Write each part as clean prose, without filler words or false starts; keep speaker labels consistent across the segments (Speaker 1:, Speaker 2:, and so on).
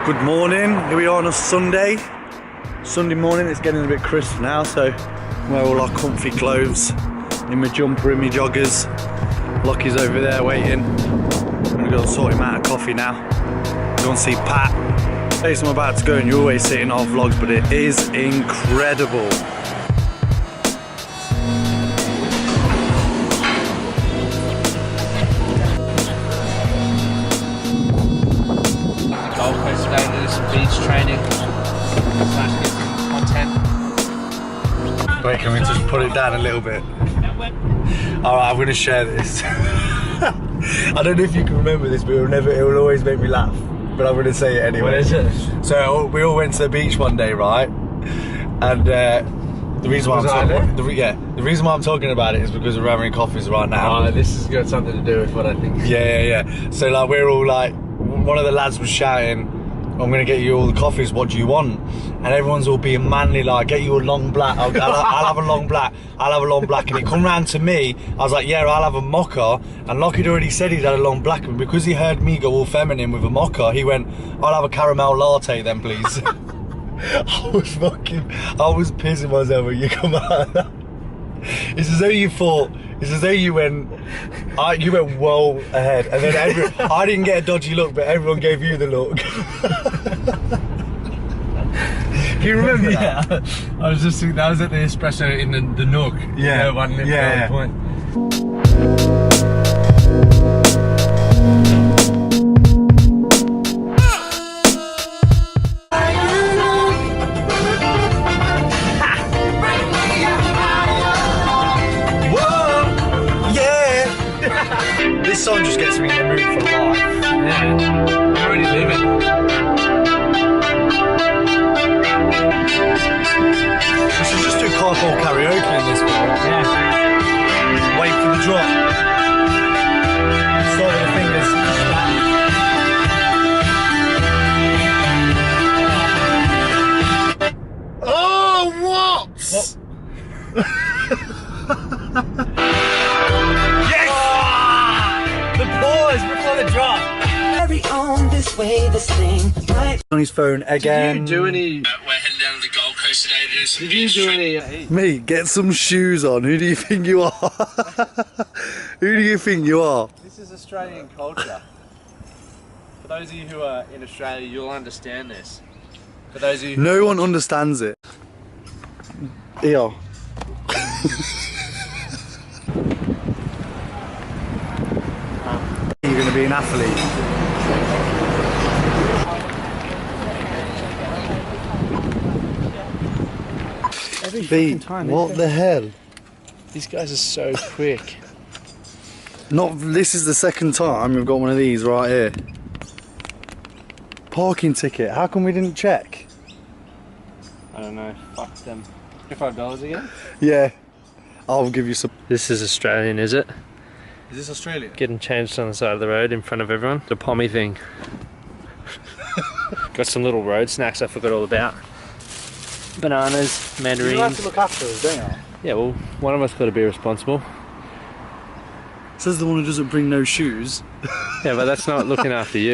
Speaker 1: Good morning, here we are on a Sunday morning. It's getting a bit crisp now, so wear all our comfy clothes, in my jumper, in my joggers. Lockie's over there waiting. I'm gonna go and sort him out a coffee now. Go and see Pat. Place I'm about to go, and you always see it in our vlogs, but it is incredible.
Speaker 2: Gold Coast today, do some beach training, slash get some content.
Speaker 1: Wait, can we just put it down a little bit? Alright, I'm gonna share this. I don't know if you can remember this, but it will always make me laugh. But I'm gonna say it anyway.
Speaker 2: What is it?
Speaker 1: So we all went to the beach one day, right? And the reason why the reason why I'm talking about it is because we're having coffees right now.
Speaker 2: Oh, this has got something to do with what I think.
Speaker 1: Yeah. So like we're all like, one of the lads was shouting, "I'm gonna get you all the coffees. What do you want?" And everyone's all being manly, like, "Get you a long black. I'll have a long black. I'll have a long black." And it come round to me. I was like, "Yeah, I'll have a mocha." And Lockie had already said he'd had a long black, and because he heard me go all feminine with a mocha, he went, "I'll have a caramel latte then, please." I was pissing myself when you come out. It's as though you thought. It's as though you went well ahead, and then I didn't get a dodgy look, but everyone gave you the look. Do you remember that?
Speaker 2: Yeah, I was just thinking, that was at the espresso in the Nook.
Speaker 1: Yeah,
Speaker 2: one
Speaker 1: yeah.
Speaker 2: point.
Speaker 1: This song just gets me in the mood for life.
Speaker 2: Yeah, we're already living.
Speaker 1: We should just do carpool karaoke in this one.
Speaker 2: Yeah.
Speaker 1: Wait for the drop. Start with the fingers. Oh, what?
Speaker 2: Before the drop.
Speaker 3: Carry on this way, this thing might.
Speaker 1: On his phone again.
Speaker 2: Did you do any? We're heading down to the Gold Coast today to do some. Did you do any?
Speaker 1: Mate, get some shoes on. Who do you think you are? Who do you think you are?
Speaker 2: This is Australian culture. For those of you who are in Australia, you'll understand this. For those of you,
Speaker 1: No one understands it. Yeah. You're going to be an athlete. Pete, what the hell?
Speaker 2: these guys are so quick.
Speaker 1: This is the second time we've got one of these right here. Parking ticket. How come we didn't check?
Speaker 2: I don't know. Fuck them. $5 again?
Speaker 1: Yeah. I'll give you some.
Speaker 2: This is Australian, is it?
Speaker 1: Is this Australia?
Speaker 2: Getting changed on the side of the road in front of everyone. The pommy thing. Got some little road snacks I forgot all about. Bananas, mandarins.
Speaker 1: You have to look after us, don't you?
Speaker 2: Yeah, well, one of us got to be responsible.
Speaker 1: Says the one who doesn't bring no shoes.
Speaker 2: Yeah, but that's not looking after you.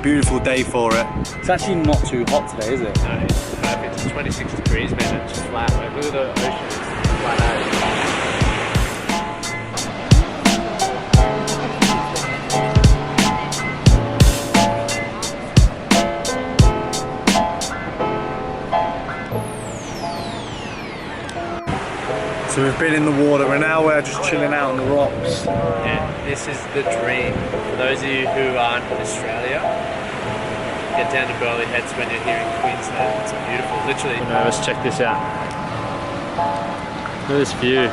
Speaker 1: Beautiful day for it.
Speaker 4: It's actually not too hot today, is it?
Speaker 2: No, it's perfect. It's 26 degrees, man. It's just flat. Like, look at the ocean. It's flat out.
Speaker 1: So we've been in the water, and now we're just chilling out on the rocks.
Speaker 2: Yeah, this is the dream. For those of you who aren't in Australia, get down to Burleigh Heads when you're here in Queensland. It's beautiful, literally. No, let's check this out. Look at this view.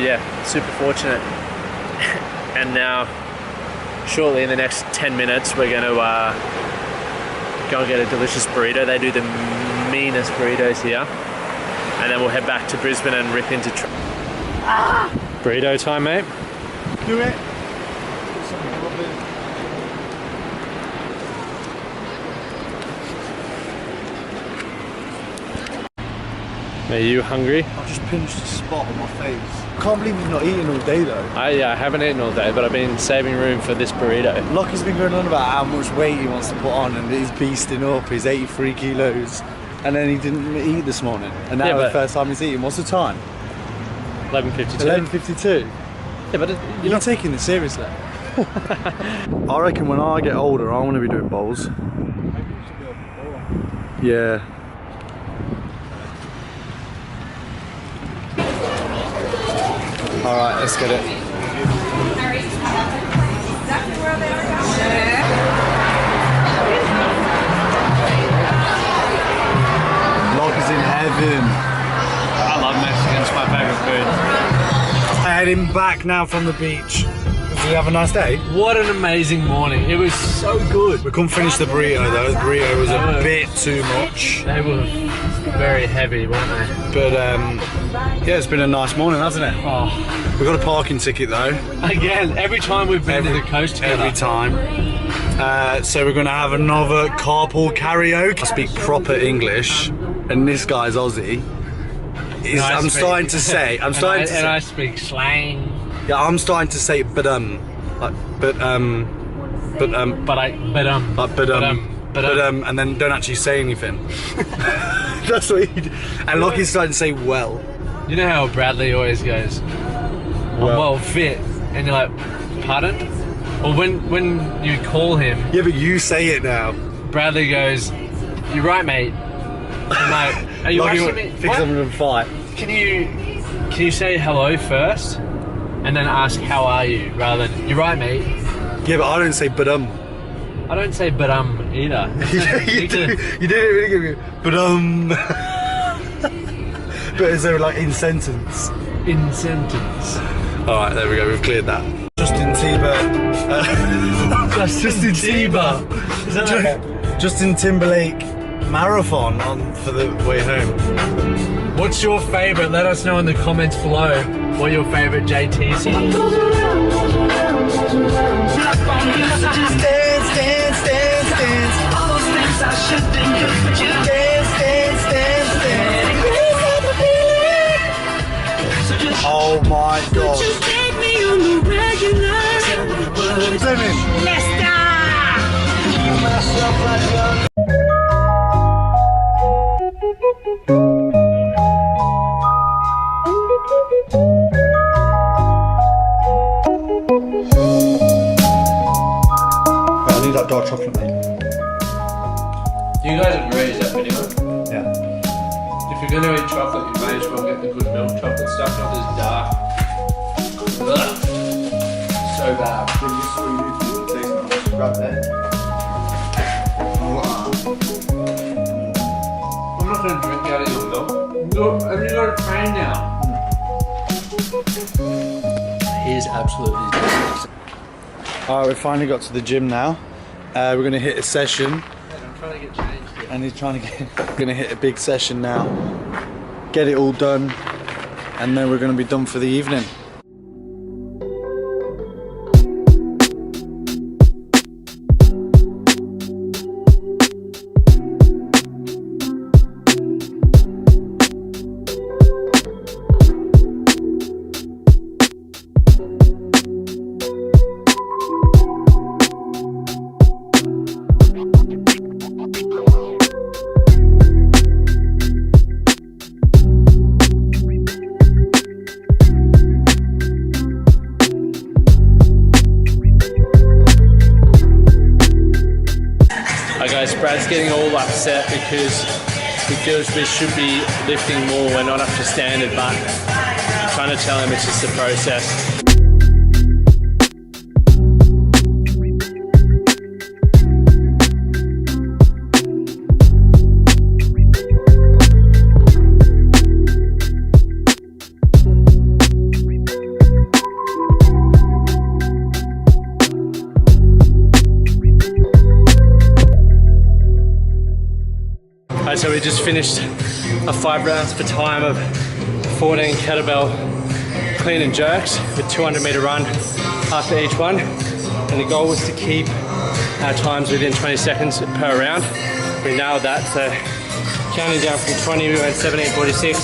Speaker 2: Yeah, super fortunate. And now, shortly in the next 10 minutes, we're going to go and get a delicious burrito. They do the meanest burritos here. And then we'll head back to Brisbane and rip into Burrito time, mate.
Speaker 1: Do it.
Speaker 2: Are you hungry?
Speaker 1: I've just pinched a spot on my face. I can't believe you've not eaten all day though.
Speaker 2: I haven't eaten all day, but I've been saving room for this burrito.
Speaker 1: Lockie's been going on about how much weight he wants to put on and he's beasting up. He's 83 kilos. And then he didn't eat this morning. And now
Speaker 2: Yeah,
Speaker 1: the
Speaker 2: but-
Speaker 1: first time he's eating. What's the time?
Speaker 2: 11:52.
Speaker 1: 11:52.
Speaker 2: Yeah, but
Speaker 1: You're not taking this seriously. I reckon when I get older, I want to be doing bowls. Yeah. All right, let's get it. Lockie's in heaven.
Speaker 2: I love Mexican. It's my favorite food.
Speaker 1: Heading back now from the beach. Did you have a nice day?
Speaker 2: What an amazing morning. It was so good.
Speaker 1: We couldn't finish the burrito though. The burrito was a bit too much.
Speaker 2: They were very heavy, weren't they?
Speaker 1: But yeah, it's been a nice morning, hasn't it?
Speaker 2: Oh,
Speaker 1: We got a parking ticket though.
Speaker 2: again, every time we've been to the coast together.
Speaker 1: Every time. So we're gonna have another carpool karaoke. I speak proper English, and this guy's Aussie. I'm starting to say. I'm starting to.
Speaker 2: And I
Speaker 1: Say,
Speaker 2: speak slang.
Speaker 1: yeah, I'm starting to say, but and then don't actually say anything. That's what he. And Lockie's starting to say, well.
Speaker 2: You know how Bradley always goes, I'm well fit, and you're like, pardon? Or when you call him,
Speaker 1: Yeah, but you say it now.
Speaker 2: Bradley goes, you're right, mate. I'm like, are you
Speaker 1: Lockie
Speaker 2: asking me?
Speaker 1: thinks
Speaker 2: What?
Speaker 1: I'm gonna fight.
Speaker 2: Can you say hello first, and then ask how are you, rather than you're right, mate.
Speaker 1: Yeah, but I don't say but
Speaker 2: I don't say but either.
Speaker 1: you do it really good. But but is there like in sentence?
Speaker 2: In sentence.
Speaker 1: Alright, there we go, we've cleared that. Justin Timber. Justin Timber.
Speaker 2: Is that like
Speaker 1: Justin Timberlake marathon on for the way home.
Speaker 2: What's your favourite? Let us know in the comments below what your favourite JT song is.
Speaker 1: Dance, dance, dance, dance.
Speaker 3: All those things I should think of, but you
Speaker 1: Dance, dance, dance, dance.
Speaker 3: so just
Speaker 1: Oh my god.
Speaker 3: take me on the regular.
Speaker 1: Fleming.
Speaker 3: Let's
Speaker 1: I need that dark chocolate, mate.
Speaker 2: You guys agree, is that video?
Speaker 1: Yeah.
Speaker 2: If you're going to eat chocolate, you may as well get the good milk chocolate stuff, not this dark. Ugh. So bad.
Speaker 1: Grab that.
Speaker 2: I'm not going to drink out of your milk. Look, have you got a train now? He is absolutely disgusting.
Speaker 1: Alright, we finally got to the gym now. We're gonna hit a session.
Speaker 2: I'm trying to get changed here.
Speaker 1: And he's trying to gonna hit a big session now, get it all done, and then we're gonna be done for the evening.
Speaker 2: Guys, Brad's getting all upset because he feels we should be lifting more. We're not up to standard, but I'm trying to tell him it's just a process. So we just finished a 5 rounds per time of 14 kettlebell clean and jerks with 200 meter run after each one. And the goal was to keep our times within 20 seconds per round. We nailed that, so counting down from 20, we went 17:46.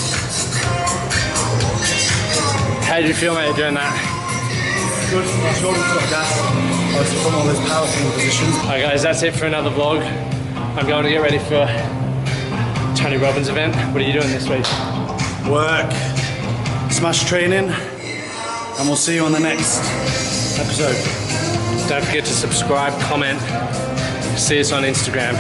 Speaker 2: How did you feel, mate, doing that?
Speaker 1: Good. My shoulders got gas. I was from all those powerlifting positions.
Speaker 2: Alright guys, that's it for another vlog. I'm going to get ready for Tony Robbins event. What are you doing this week?
Speaker 1: Work, smash training, and we'll see you on the next episode.
Speaker 2: Don't forget to subscribe, comment, see us on Instagram.